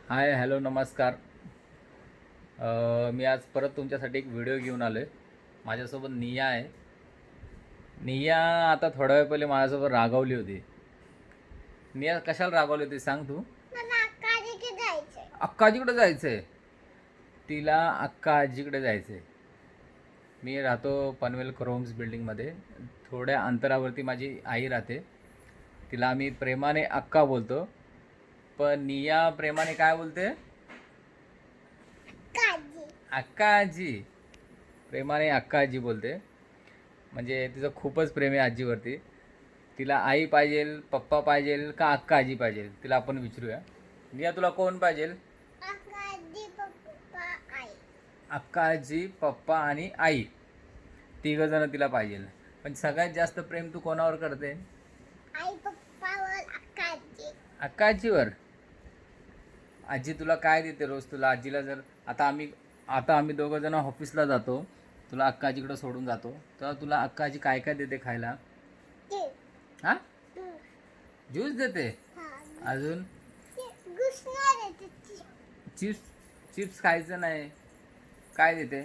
Hi hello नमस्कार. मी आज परत तुमच्यासाठी एक व्हिडिओ घेऊन आलो आहे. माझ्यासोबत निया आहे. निया आता थोड्या वेळ पहिले माझ्यासोबत रागावली होती. निया कशाला रागावली होती सांग तू? मला अक्काजीकडे जायचंय. अक्काजीकडे जायचं आहे. तिला अक्का आजीकडे जायचं आहे. मी राहतो पनवेल क्रोम्स बिल्डिंगमध्ये. थोड्या अंतरावरती माझी आई राहते. तिला आम्ही प्रेमाने अक्का बोलतो. पण निया प्रेमाने काय बोलते? अक्काजी. अक्का आजी. प्रेमाने अक्का आजी बोलते. म्हणजे तिचं खूपच प्रेम आहे आजीवरती. तिला आई पाहिजे, पप्पा पाहिजे का अक्का आजी पाहिजे? तिला आपण विचारूया. निया तुला कोण पाहिजे? अक्काजी पप्पा आई. अक्का आजी, पप्पा आणि आई. तिघं जण तिला पाहिजे. पण सगळ्यात जास्त प्रेम तू कोणावर करते? आई पप्पावर अक्काजी. अक्का आजीवर. आजी तुला काय देते रोज? तुला आजीला जर आता आम्ही दोघं जण ऑफिसला जातो, तुला अक्का आजीकडे सोडून जातो, तर तुला अक्का आजी काय काय देते खायला? ते हां, तू ज्यूस देते. हा अजून ते घुसणार आहे ते. चिप्स. चिप्स खायचं नाही. काय देते?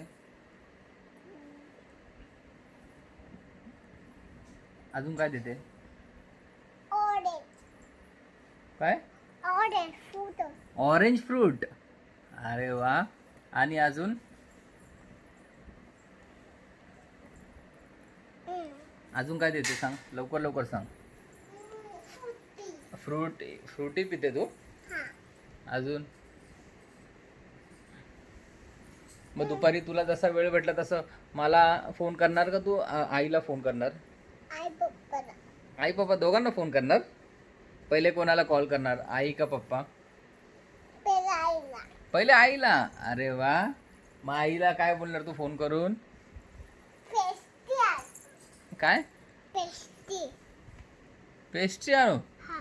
अजून काय देते? ऑरेंज काय? Orange fruit. Orange fruit. अरे वा. आणि अजून अजून काय देते सांग, लवकर लवकर सांग. फ्रुटी. फ्रुटी पिते तू? हा अजून मग दुपारी तुला जसा वेळ भेटला तसं मला फोन करणार का तू आईला फोन करणार? आई पप्पाला. आई पप्पा दोघांना फोन करणार? पहिले कोणाला कॉल करणार, आई का पप्पा? पहिला आईला. पहिले आईला. अरे वा. मग आईला काय बोलणार तू फोन करून? पेस्टी आण. काय? पेस्टी. पेस्ट्री आणू? हा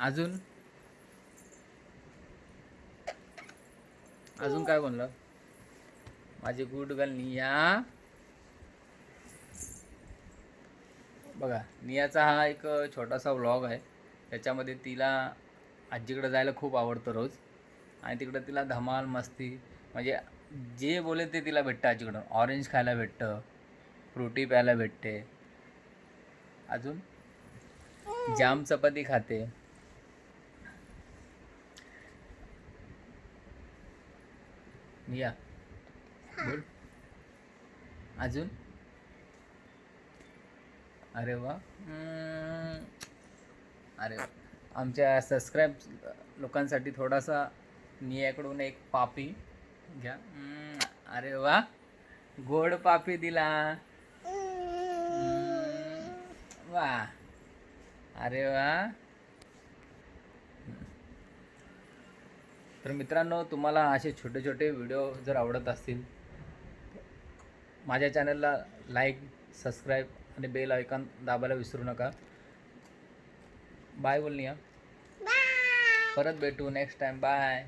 अजून अजून काय बोलणार? माझी गुड गर्ल निया. बघा, नियाचा हा एक छोटासा व्लॉग आहे. त्याच्यामध्ये तिला आजीकडे जायला खूप आवडतं रोज. आणि तिकडं तिला धमाल मस्ती, म्हणजे जे बोलेल ते तिला भेटतं आजीकडं. ऑरेंज खायला भेटतं, फ्रुटी प्यायला भेटते. अजून जाम चपाती खाते. निया बोल. अजून अरे वा. अरे वा. आमच्या सबस्क्राईब लोकांसाठी थोडासा नियाकडून एक पापी घ्या. अरे वा. गोड पापी दिला. वा. अरे वा. तर मित्रांनो, तुम्हाला असे छोटे छोटे व्हिडिओ जर आवडत असतील, माझ्या चॅनलला लाईक, सबस्क्राईब आणि बेल आयकॉन दाबायला विसरू नका. बाय बोल निया. बाय. परत भेटू नेक्स्ट टाइम. बाय.